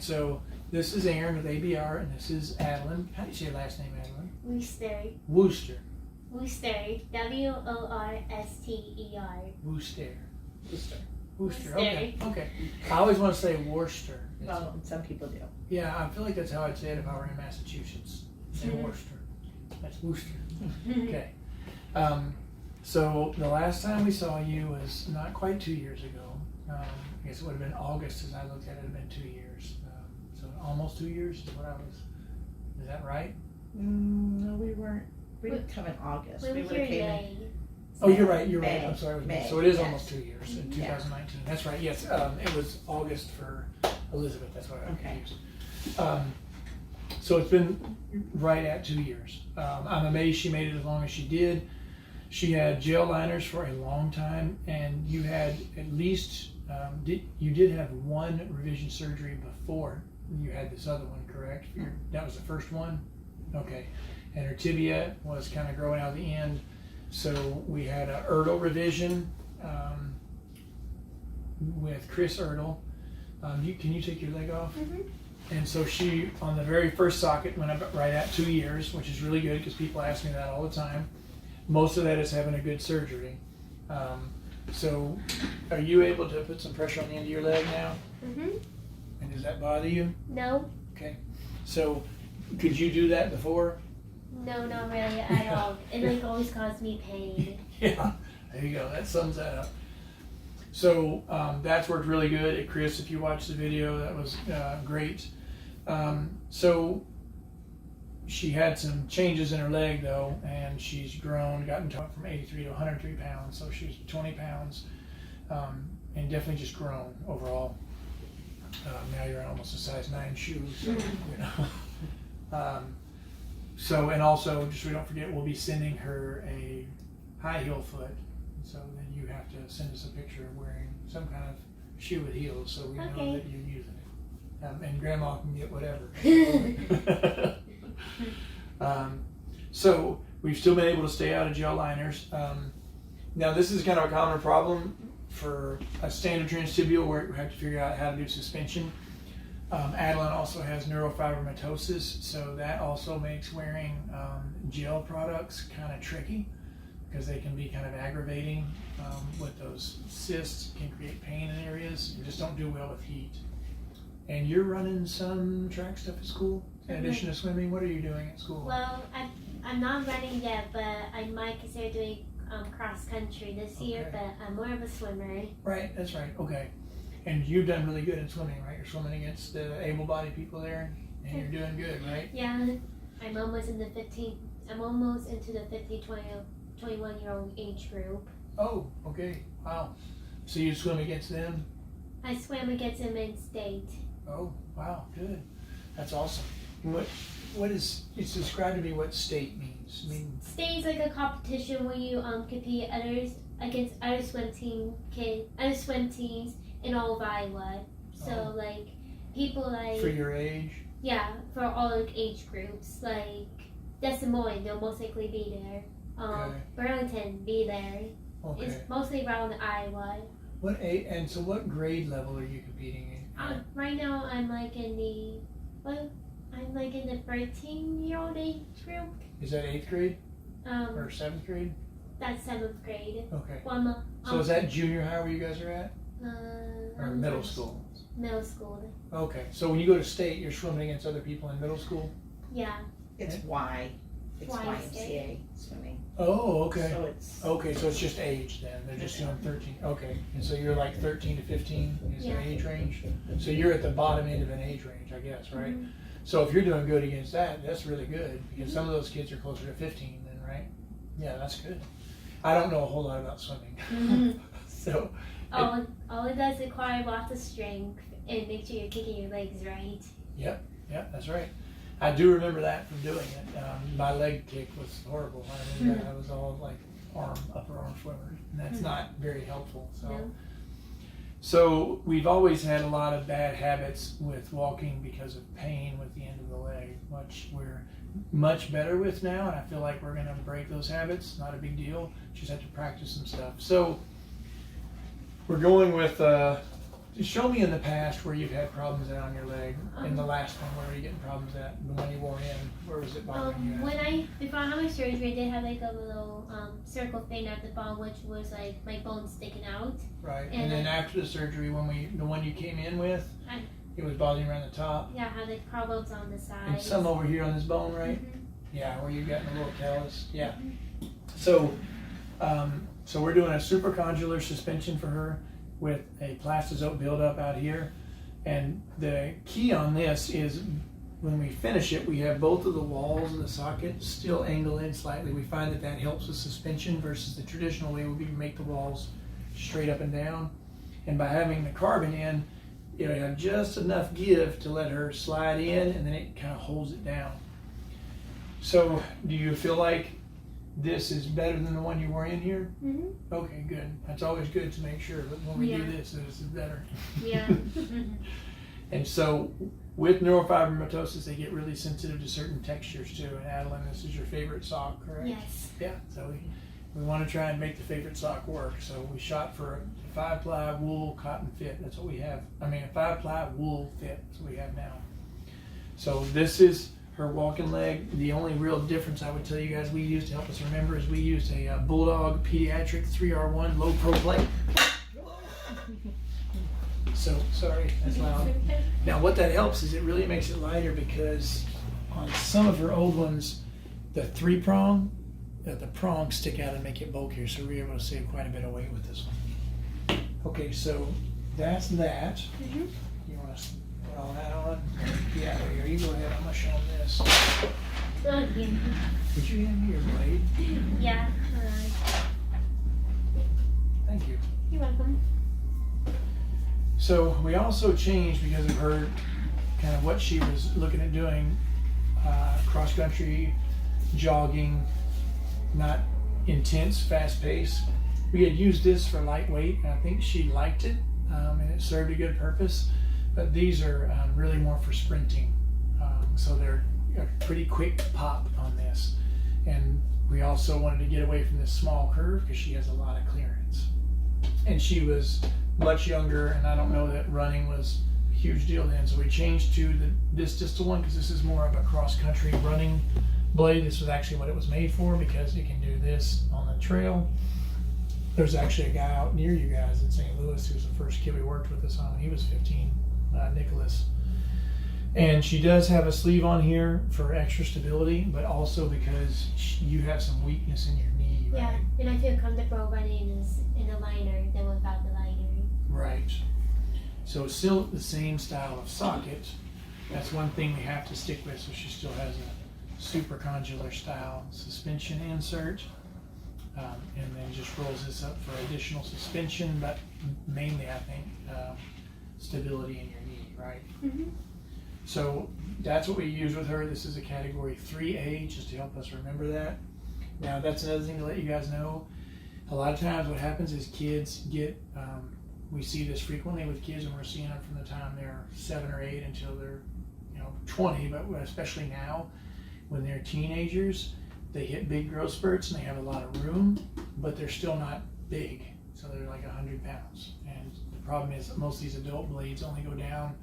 So this is Aaron with ABR, and this is Addalyn. How do you say your last name, Addalyn? Wooster. Wooster. Wooster. W-O-R-S-T-E-R. Wooster. Worcester. Wooster. Okay. Okay. I always want to say Worcester. Well, some people do. Yeah, I feel like that's how I'd say it if I were in Massachusetts. Say Worcester. That's Worcester. Okay. So the last time we saw you was not quite 2 years ago. I guess it would have been August as I looked at it. It had been 2 years. So almost 2 years is what I was. Is that right? No, we weren't. We didn't come in August. We were would've here in came May. Oh, you're right. You're May. right. I'm sorry. It was May, So it is yes. almost 2 years in Yeah. 2019. That's right. Yes. It was August for Elizabeth. That's why I got Okay. confused. So it's been right at 2 years. I'm amazed she made it as long as she did. She had gel liners for a long time, and you had at least you did have one revision surgery before you had this other one, correct? That was the first one? Okay. And her tibia was kind of growing out the end. So we had a Erdl revision with Chris Erdl. Can you take your leg off? Mm-hmm. And so she, on the very first socket, went up right at 2 years, which is really good because people ask me that all the time. Most of that is having a good surgery. So are you able to put some pressure on the end of your leg now? Mm-hmm. And does that bother you? No. Okay. So could you do that before? No, not really at all. It like always caused me pain. Yeah, there you go. That sums that up. So that's worked really good. Chris, if you watched the video, that was great. So she had some changes in her leg though, and she's gotten from 83 to 103 pounds. So she's 20 pounds, and definitely just grown overall. Now you're in almost a size 9 shoe. So, you know. So, and also, just so we don't forget, we'll be sending her a high heel foot. So then you have to send us a picture of wearing some kind of shoe with heels so we know Okay. that you're using it. And Grandma can get whatever. So we've still been able to stay out of gel liners. Now this is kind of a common problem for a standard transtibial where we have to figure out how to do suspension. Addalyn also has neurofibromatosis, so that also makes wearing gel products kind of tricky because they can be kind of aggravating with those cysts, can create pain in areas. You just don't do well with heat. And you're running some track stuff at school in addition to swimming. What are you doing at school? Well, I'm not running yet, but I might consider doing cross country this year, Okay. but I'm more of a swimmer. Right, that's right. Okay. And you've done really good in swimming, right? You're swimming against the able-bodied people there, and you're doing good, right? Yeah, I'm almost into the 50, 21-year-old age group. Oh, okay. Wow. So you swim against them? I swam against them in state. Oh, wow, good. That's awesome. It's described to me what state means. I mean, State is like a competition where you compete against other swim teams in all of Iowa. So Oh. like people like for your age? yeah, for all like age groups. Like Des Moines, they'll most likely be there. Okay. Burlington be there. Okay. It's mostly around Iowa. So what grade level are you competing in? Right now I'm like in the 13-year-old age group. Is that 8th grade or 7th grade? That's 7th grade. Okay. Well, So is that junior high where you guys are at? Or middle school? Middle school. Okay. So when you go to state, you're swimming against other people in middle school? Yeah. It's Y. It's YMCA. YMCA swimming. Oh, okay. So it's Okay, so it's just age then. They're just doing 13. Okay. And so you're like 13 to 15 is the Yeah. age range? So you're at the bottom end of an age range, I guess, right? Mhm. So if you're doing good against that, that's really good because some of those kids are closer to 15 then, right? Yeah, that's good. I don't know a whole lot about swimming. Mhm. So, All it does require lots of strength and make sure you're kicking your legs right. yeah, that's right. I do remember that from doing it. My leg kick was horrible. I remember that. I was all like upper arm swimmer, and that's not very helpful. So, No. So we've always had a lot of bad habits with walking because of pain with the end of the leg, which we're much better with now, and I feel like we're going to break those habits. Not a big deal. Just have to practice some stuff. So we're going with show me in the past where you've had problems out on your leg. In the last one, where were you getting problems at? The one you wore in, where was it bothering you at? Before I had my surgery, I did have like a little circle thing at the bottom, which was like my bones sticking out. Right, and then after the surgery, the one you came in with, it was bothering you around the top. Yeah, I had like problems on the sides. And some over here on this bone, right? Mm-hmm. Yeah, where you got a little callus. Yeah. So, so we're doing a supracondylar suspension for her with a plastozote buildup out here. And the key on this is when we finish it, we have both of the walls of the socket still angle in slightly. We find that that helps with suspension versus the traditional way we make the walls straight up and down. And by having the carbon in, you have just enough give to let her slide in, and then it kind of holds it down. So do you feel like this is better than the one you were in here? Mm-hmm. Okay, good. That's always good to make sure that when we do this is better. Yeah. And so with neurofibromatosis, they get really sensitive to certain textures too. And Addalyn, this is your favorite sock, correct? Yes. Yeah, so we want to try and make the favorite sock work. So we shot for a 5-ply wool cotton fit. That's what we have. I mean, a 5-ply wool fit. That's what we have now. So this is her walking leg. The only real difference I would tell you guys we used to help us remember is we used a Bulldog Pediatric 3R1 low pro plate. So, sorry, that's loud. Now what that helps is it really makes it lighter, because on some of her old ones, the 3-prong, the prongs stick out and make it bulkier, so we're able to save quite a bit of weight with this one. Okay, so that's that. Mm-hmm. You want to put all that on? Yeah, there you go. You go ahead. I'm going to show them this. Okay. Did you hand me your blade? Yeah. Thank you. You're welcome. So we also changed, because of her, kind of what she was looking at doing, cross-country, jogging, not intense, fast-paced. We had used this for lightweight, and I think she liked it, and it served a good purpose. But these are really more for sprinting, so they're a pretty quick pop on this. And we also wanted to get away from this small curve, because she has a lot of clearance. And she was much younger, and I don't know that running was a huge deal then, so we changed to this distal one, because this is more of a cross-country running blade. This was actually what it was made for, because you can do this on the trail. There's actually a guy out near you guys in St. Louis who was the first kid we worked with us on when he was 15, Nicholas. And she does have a sleeve on here for extra stability, but also because you have some weakness in your knee, right? Yeah, and I feel comfortable running in a liner than without the liner. Right. So it's still the same style of socket. That's one thing we have to stick with, so she still has a supracondylar style suspension insert. And then just rolls this up for additional suspension, but mainly I think stability in your knee, right? Mm-hmm. So that's what we use with her. This is a category 3A, just to help us remember that. Now that's another thing to let you guys know. A lot of times what happens is kids get, we see this frequently with kids, and we're seeing them from the time they're 7 or 8 until they're 20, but especially now when they're teenagers, they hit big growth spurts and they have a lot of room, but they're still not big. So they're like 100 pounds. And the problem is that most of these adult blades only go down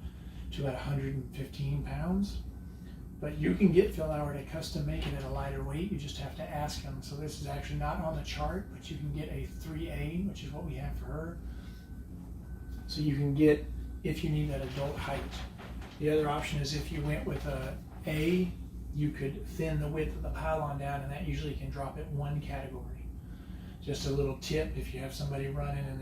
to about 115 pounds. But you can get Phil Howard to custom make it at a lighter weight. You just have to ask them. So this is actually not on the chart, but you can get a 3A, which is what we have for her. So you can get, if you need that adult height. The other option is if you went with A, you could thin the width of the pylon down, and that usually can drop it 1 category. Just a little tip, if you have somebody running and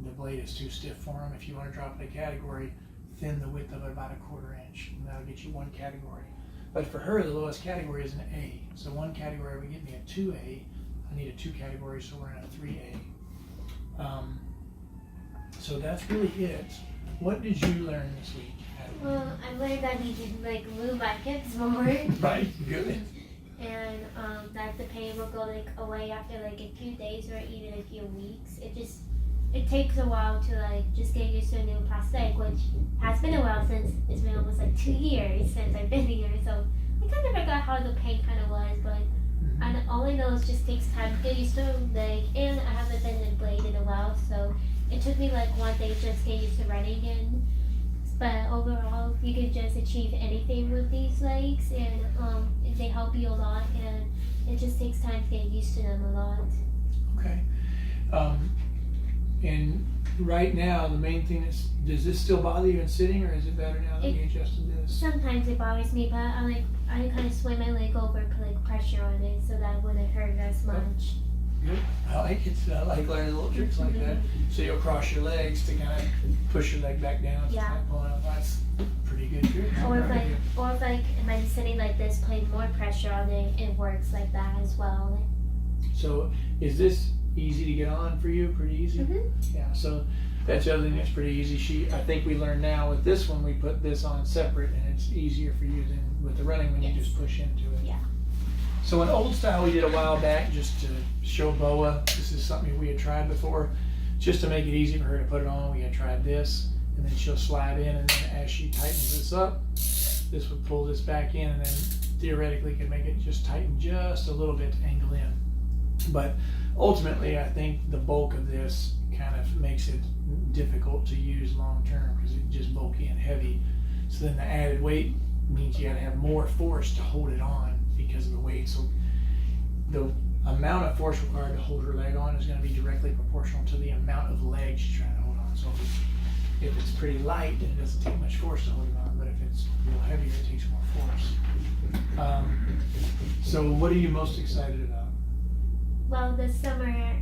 the blade is too stiff for them, if you want to drop it a category, thin the width of it about 1/4 inch, and that'll get you 1 category. But for her, the lowest category is an A. So 1 category would get me a 2A. I need a 2 category, so we're in a 3A. So that's really it. What did you learn this week? Well, I learned that I need to move my hips more. Right, good. And that the pain will go away after a few days or even a few weeks. It takes a while to just get used to a new prosthetic, which has been a while since it's been almost 2 years since I've been here. So I kind of forgot how the pain kind of was, but all I know is it just takes time to get used to and I haven't been in blade in a while, so it took me like 1 day just get used to running again. But overall, you can just achieve anything with these legs, and they help you a lot, and it just takes time to get used to them a lot. Okay. And right now, the main thing is, does this still bother you in sitting, or is it better now that we adjusted this? Sometimes it bothers me, but I kind of sway my leg over, put like pressure on it, so that it wouldn't hurt as much. Good. I like it. I like learning little tricks like that. So you'll cross your legs to kind of push your leg back down. Yeah. Kind of pull it up. That's a pretty good trick. Or if if I'm sitting like this, putting more pressure on it, it works like that as well. So is this easy to get on for you? Pretty easy? Mhm. Yeah. So that's the other thing that's pretty easy. I think we learned now with this one, we put this on separate, and it's easier for you than with the running when you just push into it. Yeah. So an old style we did a while back, just to show Boa, this is something we had tried before, just to make it easy for her to put it on, we had tried this, and then she'll slide in, and then as she tightens this up, this would pull this back in, and then theoretically could make it just tighten just a little bit to angle in. But ultimately, I think the bulk of this kind of makes it difficult to use long term, because it's just bulky and heavy. So then the added weight means you gotta have more force to hold it on because of the weight. So the amount of force required to hold her leg on is going to be directly proportional to the amount of leg she's trying to hold on. So if it's pretty light, then it doesn't take much force to hold it on. But if it's real heavier, it takes more force. So what are you most excited about? Well, this summer,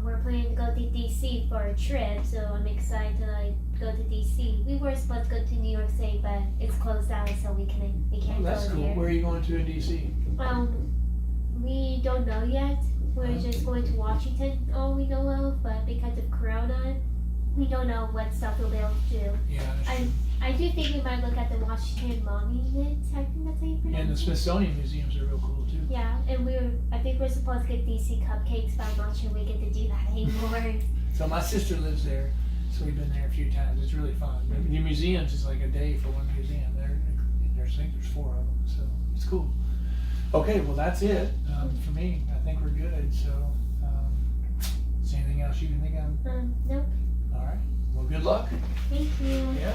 we're planning to go to DC for a trip, so I'm excited to like go to DC. We were supposed to go to New York City, but it's closed down, so we can't Oh, that's go cool. there. Where are you going to in DC? We don't know yet. We're just going to Washington, all we know of, but because of Corona, we don't know what stuff we'll be able to do. Yeah. I do think we might look at the Washington Monument. I think that's how you pronounce it. And the Smithsonian museums are real cool too. Yeah, and I think we're supposed to get DC cupcakes, but I'm not sure we get to do that anymore. So my sister lives there, so we've been there a few times. It's really fun. The museums is like a day for one museum. I think there's 4 of them, so it's cool. Okay, well that's it for me. I think we're good. So, is there anything else you can think of? Nope. All right. Well, good luck. Thank you. Yeah.